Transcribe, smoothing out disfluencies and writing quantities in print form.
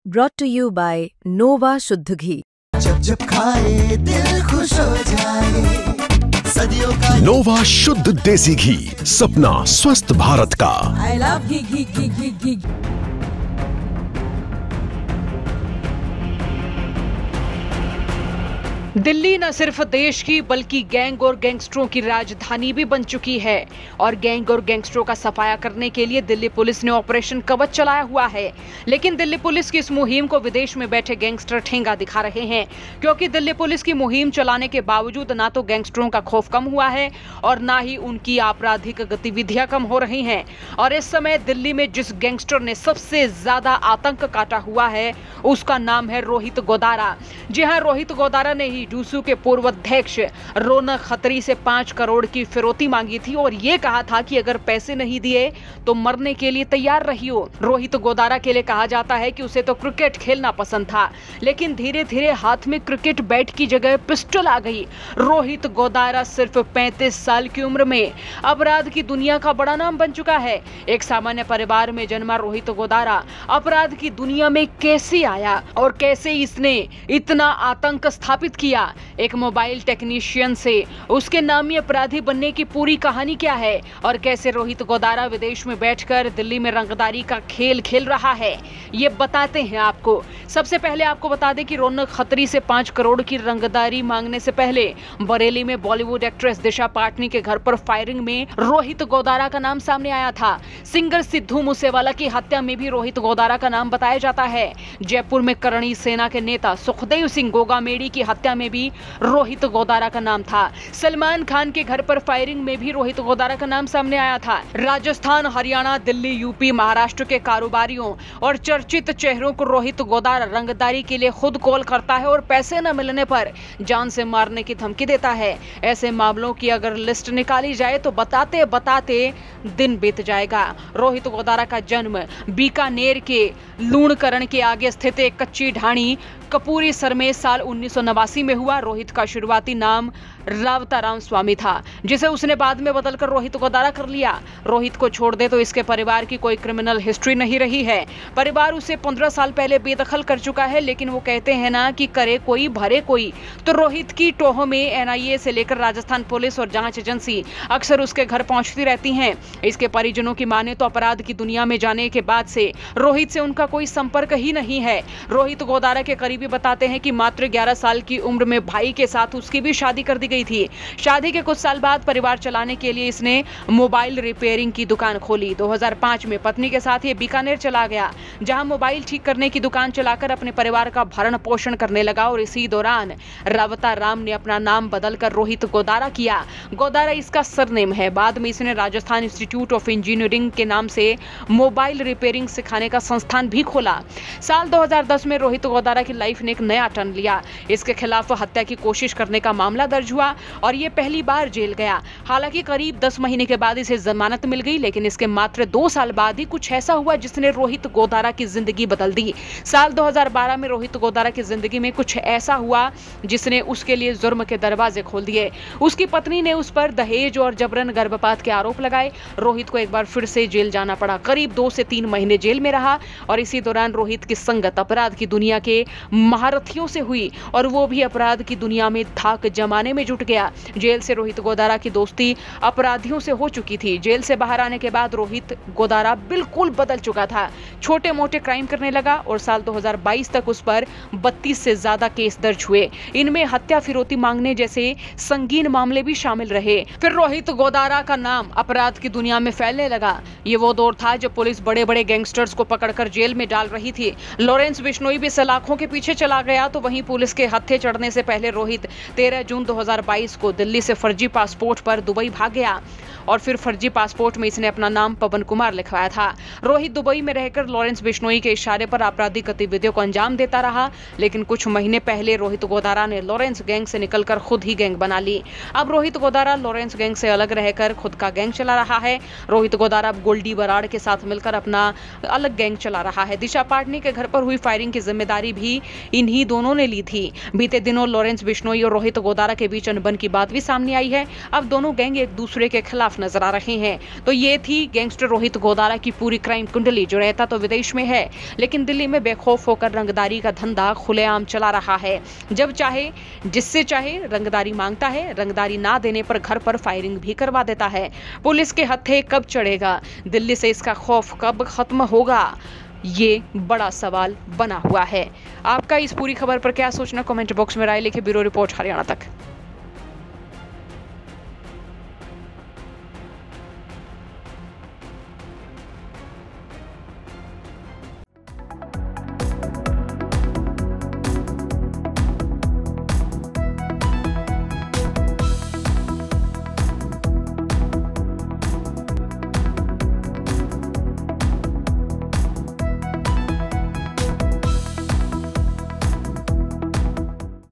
Brought to you by Nova शुद्ध घी। जब जब खाए दिल खुश हो जाए, सदियों का नोवा शुद्ध देसी घी, सपना स्वस्थ भारत का। I love घी। दिल्ली न सिर्फ देश की बल्कि गैंग और गैंगस्टरों की राजधानी भी बन चुकी है और गैंग और गैंगस्टरों का सफाया करने के लिए दिल्ली पुलिस ने ऑपरेशन कवच चलाया हुआ है। लेकिन दिल्ली पुलिस की इस मुहिम को विदेश में बैठे गैंगस्टर ठेंगा दिखा रहे हैं, क्योंकि दिल्ली पुलिस की मुहिम चलाने के बावजूद ना तो गैंगस्टरों का खौफ कम हुआ है और ना ही उनकी आपराधिक गतिविधियां कम हो रही हैं। और इस समय दिल्ली में जिस गैंगस्टर ने सबसे ज्यादा आतंक काटा हुआ है उसका नाम है रोहित गोदारा। जी हाँ, रोहित गोदारा ने ही डूसू के पूर्व अध्यक्ष रौनक खत्री से 5 करोड़ की फिरौती मांगी थी और ये कहा था कि अगर पैसे नहीं दिए तो मरने के लिए तैयार रहियो। रोहित गोदारा के लिए कहा जाता है कि उसे तो क्रिकेट खेलना पसंद था, लेकिन धीरे धीरे हाथ में क्रिकेट बैट की जगह पिस्टल आ गई। रोहित गोदारा सिर्फ 35 साल की उम्र में अपराध की दुनिया का बड़ा नाम बन चुका है। एक सामान्य परिवार में जन्मा रोहित गोदारा अपराध की दुनिया में कैसे आया और कैसे इसने इतना आतंक स्थापित किया, एक मोबाइल टेक्नीशियन से उसके नामी अपराधी बनने की पूरी कहानी क्या है और कैसे रोहित गोदारा विदेश में बैठकर दिल्ली में रंगदारी का खेल खेल रहा है, ये बताते हैं आपको। सबसे पहले आपको बता दें कि रौनक खत्री से 5 करोड़ की रंगदारी मांगने से पहले बरेली में बॉलीवुड एक्ट्रेस दिशा पाटनी के घर पर फायरिंग में रोहित गोदारा का नाम सामने आया था। सिंगर सिद्धू मूसेवाला की हत्या में भी रोहित गोदारा का नाम बताया जाता है। जयपुर में करणी सेना के नेता सुखदेव सिंह गोगामेडी की हत्या में भी रोहित गोदारा का नाम था। सलमान खान के घर पर फायरिंग में भी रोहित गोदारा का नाम सामने आया था। राजस्थान, हरियाणा, दिल्ली, यूपी, महाराष्ट्र के कारोबारियों और चर्चित चेहरों को रोहित गोदारा रंगदारी के लिए खुद कॉल करता है और पैसे न मिलने पर जान से मारने की धमकी देता है। ऐसे मामलों की अगर लिस्ट निकाली जाए तो बताते बताते दिन बीत जाएगा। रोहित गोदारा का जन्म बीकानेर के लूणकरण के आगे स्थित एक कच्ची ढाणी कपूरीसर में साल 1989 में हुआ। रोहित का शुरुआती नाम रावताराम स्वामी था, जिसे उसने बाद में बदलकर रोहित गोदारा कर लिया। रोहित को छोड़ दे तो इसके परिवार की कोई क्रिमिनल हिस्ट्री नहीं रही है। परिवार उसे 15 साल पहले बेदखल कर चुका है, लेकिन वो कहते हैं ना कि करे कोई भरे कोई। तो रोहित की टोह में एनआईए से लेकर राजस्थान पुलिस और जांच एजेंसी अक्सर उसके घर पहुंचती रहती हैं। इसके परिजनों की माने तो अपराध की दुनिया में जाने के बाद से रोहित से उनका कोई संपर्क ही नहीं है। रोहित गोदारा के करीबी बताते हैं कि मात्र 11 साल की उम्र में भाई के साथ उसकी भी शादी कर दी गई थी। शादी के कुछ साल बाद परिवार चलाने के लिए इसने मोबाइल रिपेयरिंग की दुकान खोली। 2005 में पत्नी के साथ ये बीकानेर चला गया, जहां मोबाइल ठीक करने की दुकान चलाकर अपने परिवार का भरण पोषण करने लगा और इसी दौरान रावताराम ने अपना नाम बदलकर रोहित गोदारा किया। गोदारा इसका सरनेम है। बाद में इसने राजस्थान इंस्टीट्यूट ऑफ इंजीनियरिंग के नाम से मोबाइल रिपेयरिंग सिखाने का संस्थान भी खोला। साल 2010 में रोहित गोदारा की लाइफ ने एक नया टर्न लिया। इसके खिलाफ हत्या की कोशिश करने का मामला दर्ज हुआ और ये पहली बार जेल गया। हालांकि करीब 10 महीने के बाद इसे जमानत मिल गई, लेकिन इसके मात्र 2 साल बाद ही कुछ ऐसा हुआ जिसने रोहित गोदारा की जिंदगी बदल दी। साल 2012 में रोहित गोदारा की जिंदगी में कुछ ऐसा हुआ जिसने उसके लिए जुर्म के दरवाजे खोल दिए। उसकी पत्नी ने उस पर दहेज और जबरन गर्भपात के आरोप लगाए। रोहित को एक बार फिर से जेल जाना पड़ा। करीब 2 से 3 महीने जेल में रहा और इसी दौरान रोहित की संगत अपराध की दुनिया के महारथियों से हुई और वो भी अपराध की दुनिया में धाक जमाने में जुट गया। जेल से रोहित गोदारा की दोस्ती अपराधियों से हो चुकी थी। जेल से बाहर आने के बाद रोहित गोदारा बिल्कुल बदल चुका था। छोटे मोटे क्राइम करने लगा और साल 2022 तक उस पर 32 से ज्यादा केस दर्ज हुए। इनमें हत्या, फिरौती मांगने जैसे संगीन मामले भी शामिल रहे। फिर रोहित गोदारा का नाम अपराध की दुनिया में फैलने लगा। ये वो दौर था जब पुलिस बड़े बड़े गैंगस्टर्स को पकड़कर जेल में डाल रही थी। लॉरेंस बिश्नोई भी सलाखों के पीछे चला गया, तो वहीं पुलिस के हत्थे चढ़ने से पहले रोहित 13 जून 2022 को दिल्ली से फर्जी पासपोर्ट पर दुबई भाग गया और फिर फर्जी पासपोर्ट में इसने अपना नाम पवन कुमार लिखवाया था। रोहित दुबई में रहकर लॉरेंस बिश्नोई के इशारे पर आपराधिक गतिविधियों को अंजाम देता रहा, लेकिन कुछ महीने पहले रोहित गोदारा ने लॉरेंस गैंग से निकलकर खुद ही गैंग बना ली। अब रोहित गोदारा लॉरेंस गैंग से अलग रहकर खुद का गैंग चला रहा है। रोहित गोदारा अब गोल्डी बराड़ के साथ मिलकर अपना अलग गैंग चला रहा है। दिशा पाटनी के घर पर हुई फायरिंग की जिम्मेदारी भी इन्हीं दोनों ने ली थी। बीते दिनों लॉरेंस बिश्नोई और रोहित गोदारा के बीच अनबन की बात भी सामने आई है। अब दोनों गैंग एक दूसरे के खिलाफ नजर आ रहे हैं। तो ये थी गैंगस्टर रोहित गोदारा की पूरी क्राइम कुंडली, जो रहता तो विदेश में है लेकिन दिल्ली में बेखौफ होकर रंगदारी का धंधा खुलेआम चला रहा है। जब चाहे जिससे चाहे रंगदारी मांगता है, रंगदारी ना देने पर घर पर फायरिंग भी करवा देता है। पुलिस के हत्थे कब चढ़ेगा, दिल्ली से इसका खौफ कब खत्म होगा, ये बड़ा सवाल बना हुआ है। आपका इस पूरी खबर पर क्या सोचना, कमेंट बॉक्स में राय लिखे। ब्यूरो रिपोर्ट हरियाणा तक।